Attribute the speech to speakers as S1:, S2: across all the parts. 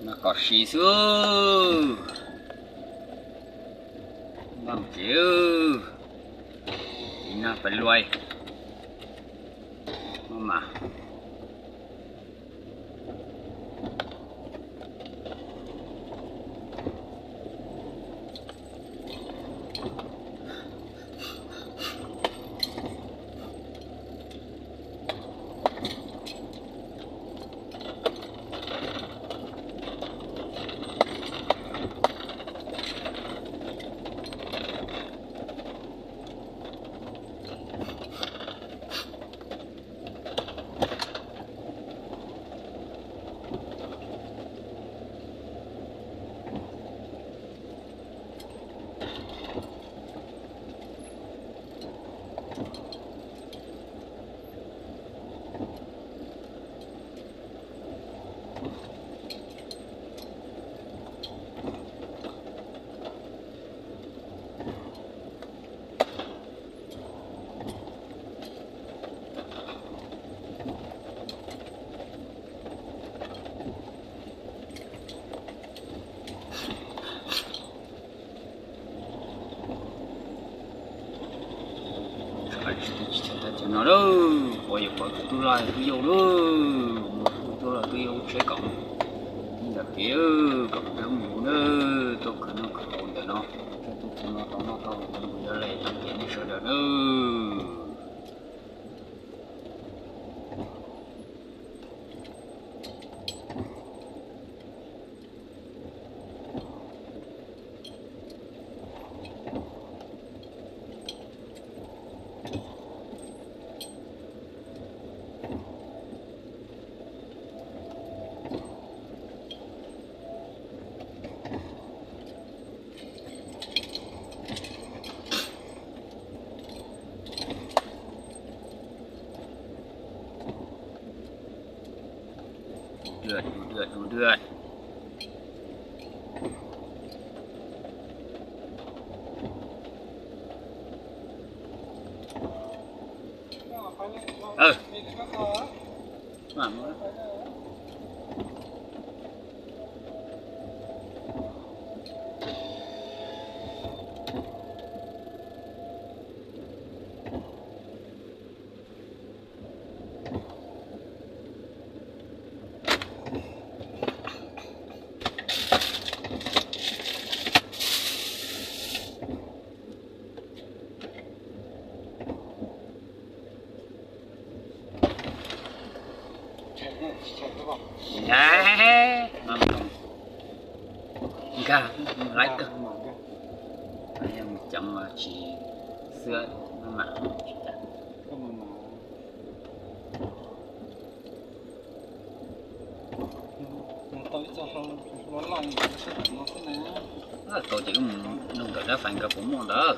S1: nó có xí xưa bằng chữ nó phải loay mà nó đó bây giờ phải tôi lại tôi vô đó tôi là tôi vô sẽ cộng là phía cộng trong mũ nữa tôi cần nó cộng để nó tôi nó bây giờ lại tăng tiền để sửa được nữa. Được. Làm nữa. Đấy, gà lách cơ, em chậm mà chỉ sữa mà tôi chỉ nung được đó phản cả cũng muốn đó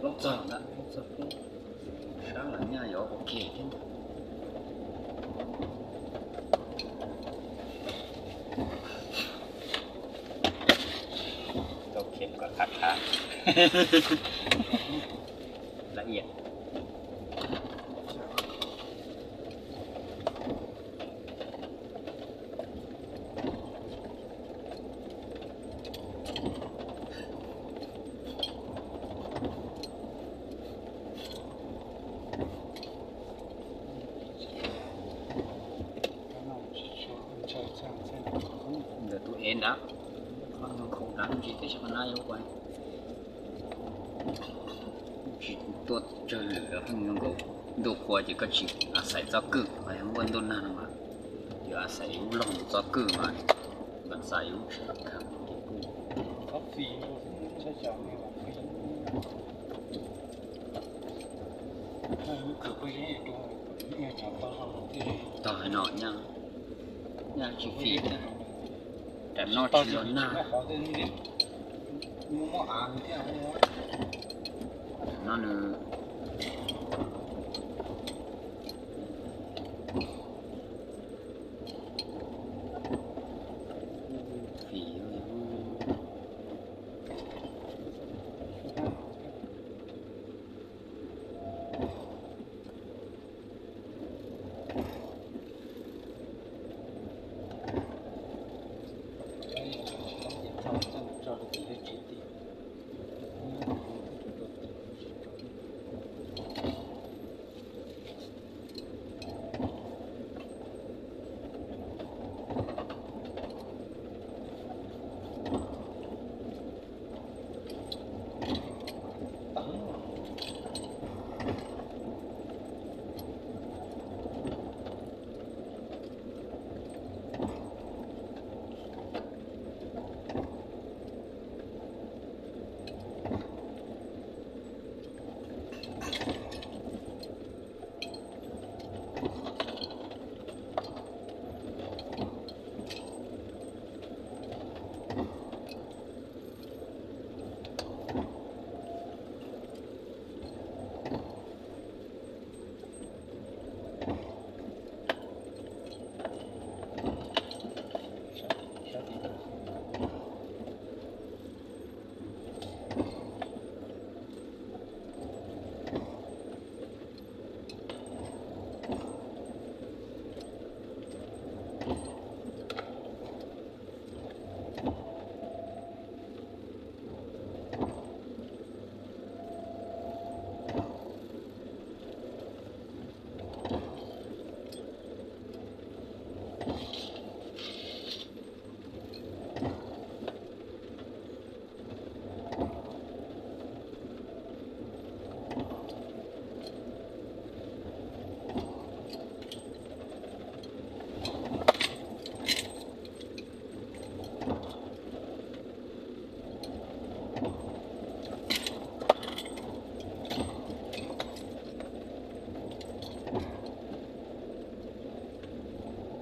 S1: lót giòn đó sáng là nhà gió ok chứ tôi kiếm có thật hảละเอียดเดี๋ยวตัวเองนะมันคงดังจีก็จะมาหน้าอยู่ไปตัวเจอเหลือพึ่งยังก็ดูขวดจีก็จีอาศัยเจ้ากือไปยังวันต้นนานมาเดี๋ยวอาศัยลงเจ้ากือมาบันสายอยู่ครับท็อปฟีใช่จังเลยคือไปยี่ตัวเนี่ยจะต่อให้หน่อยยังchỉ phí để nó chỉ lớn na nó nữa phí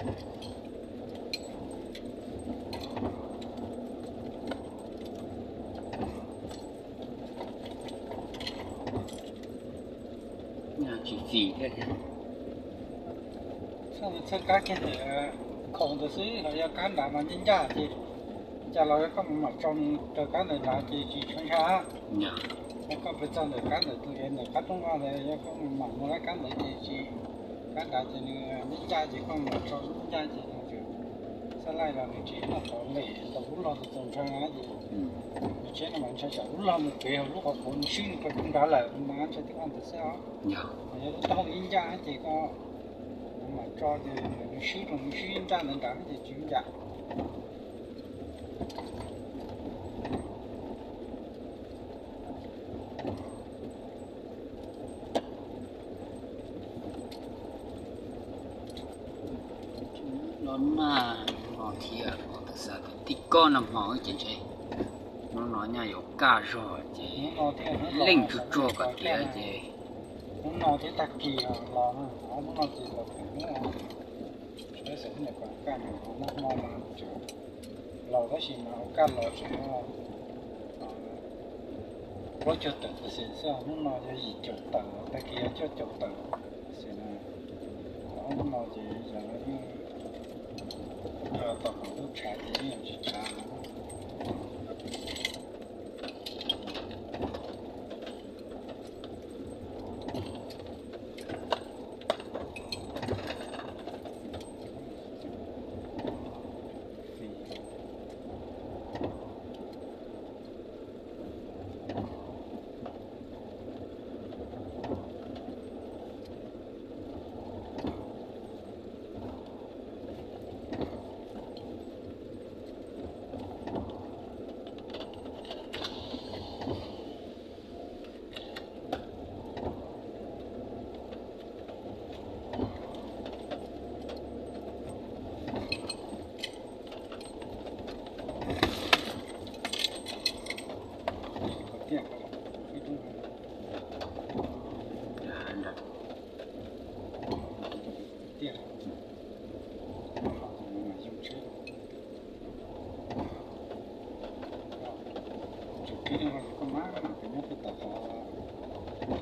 S1: nhà chỉ phì thế nhá
S2: sao mình sẽ cá cái này không được xí là do cá đã mà chính ra thì chả là có một mặt trong cho cá này là chỉ không khá
S1: nhà
S2: có bây giờ này cá này tự nhiên này cá trong này do có một mặt một cái cá này chỉ cá đã thì chính ra chỉ không mà cho chính ra chỉ sau này là mình chỉ là có lệ là cũng lo được trồng sang á gì mình chỉ là mình sẽ chọn lúc lo một cái lúc họ cũng xin cái cũng đã là mà anh sẽ tiếp ăn được sao
S1: nhà
S2: nếu tao in ra thì có mà cho thì mình sử dụng mình in ra nên đã thì chuyển ra
S1: nó nó thì nó thật sự thì con nằm họ chỉ chơi nó nói nhà có cá rồi chứ linh chút cho cả kia chứ
S2: nó nói thế đặc kỳ là nó nói gì là phải nó cái sự này còn cá này nó ngon mà chứ lò cái gì mà cá lò chứ nó có cho tự thì sao nó nói cái gì chụp tờ cái kia cho chụp tờ thì nó nói gì giờ nó tao cũng trả tiền nhiều chứ trả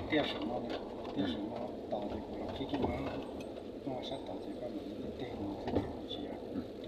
S2: tiếc什么呢？tiế什么导这个 K K 完了，跟我啥导这个你得对你这个东西啊，对。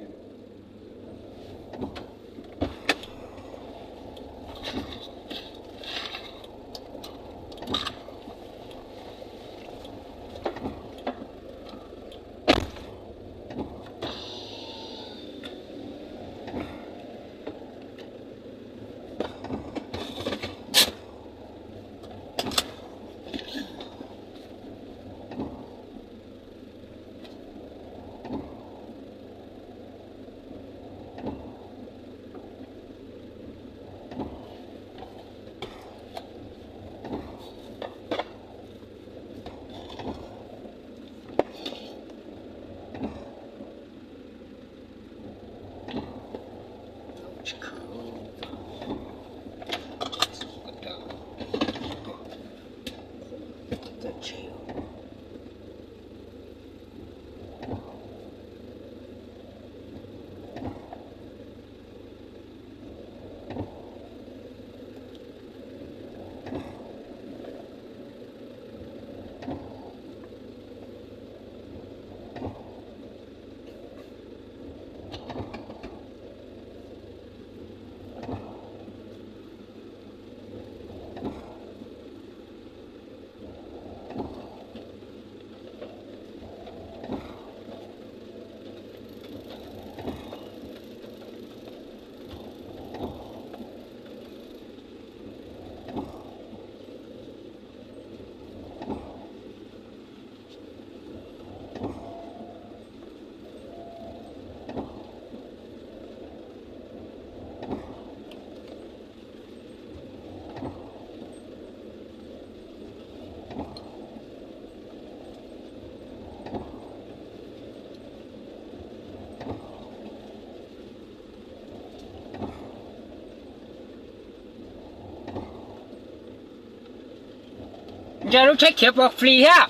S1: giờ lúc check hiệp vào free ha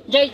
S1: dây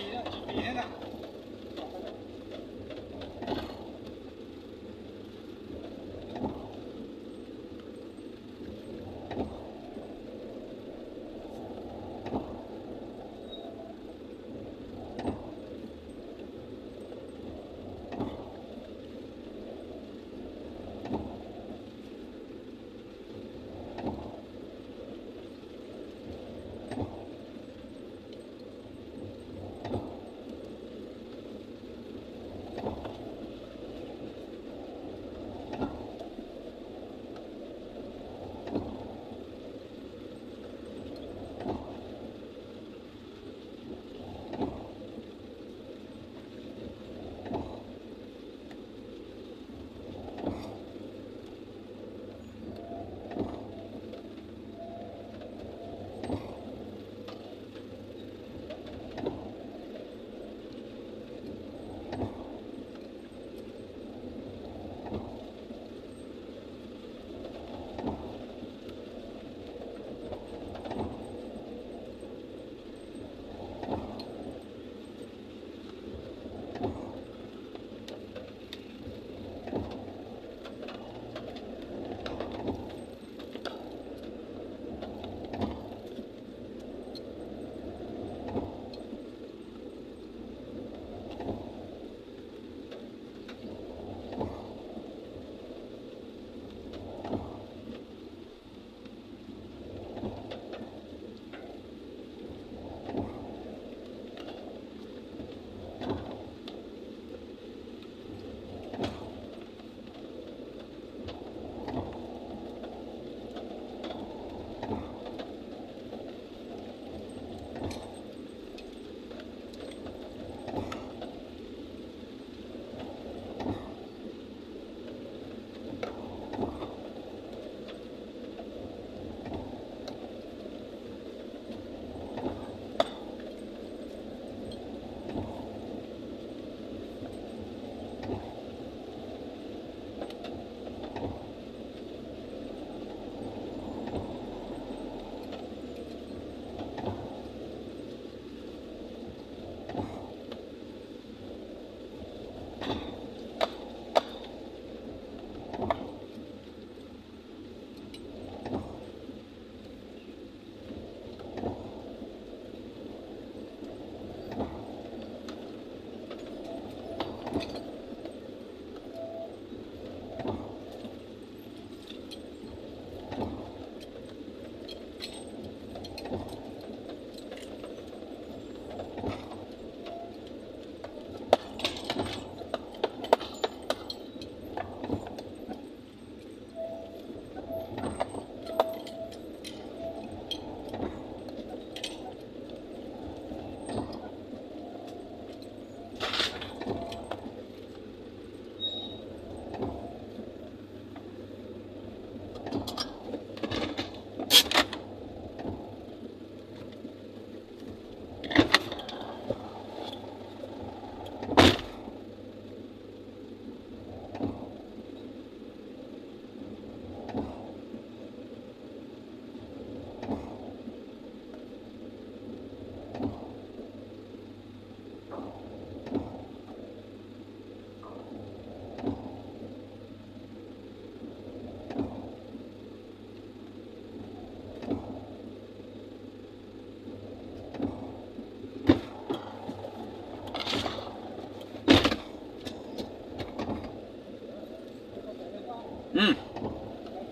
S1: Ừ.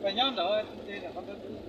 S2: Phải nhớ đỡ thì là không được.